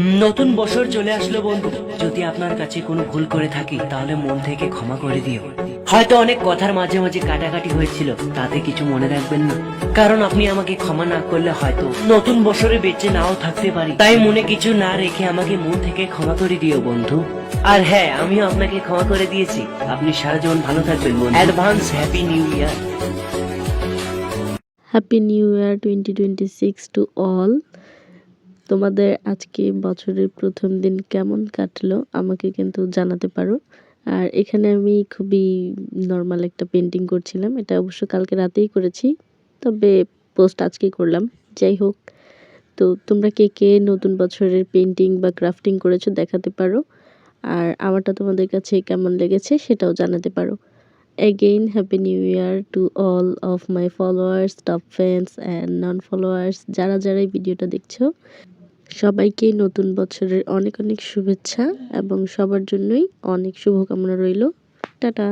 নতুন বছর চলে আসলো বন্ধু, যদি আপনার কাছে কোনো ভুল করে থাকি তাহলে মন থেকে ক্ষমা করে দিও। হয়তো অনেক কথার মাঝে মাঝে কাটাকাটি হয়েছিল, তাতে কিছু মনে রাখবেন না, কারণ আপনি আমাকে ক্ষমা না করলে হয়তো নতুন বছরে বেঁচে নাও থাকতে পারি। তাই মনে কিছু না রেখে আমাকে মন থেকে ক্ষমা করে দিও বন্ধু। আর হ্যাঁ, আমিও আপনাকে ক্ষমা করে দিয়েছি। আপনি সারা জীবন ভালো থাকবেন বন্ধু। Advance happy new year. Happy new year 2026 to all. তোমাদের আজকে বছরের প্রথম দিন কেমন কাটলো আমাকে কিন্তু জানাতে পারো। আর এখানে আমি খুবই নর্মাল একটা পেন্টিং করছিলাম, এটা অবশ্য কালকে রাতেই করেছি, তবে পোস্ট আজকে করলাম। যাই হোক, তো তোমরা কে কে নতুন বছরের পেন্টিং বা ক্রাফটিং করেছো দেখাতে পারো, আর আমারটা তোমাদের কাছে কেমন লেগেছে সেটাও জানাতে পারো। Again, Happy New Year to all of my followers, top fans and non-followers, যারা যারা এই ভিডিওটা দেখছো সবাইকে নতুন বছরের অনেক অনেক শুভেচ্ছা এবং সবার জন্যই অনেক শুভকামনা রইল। টাটা।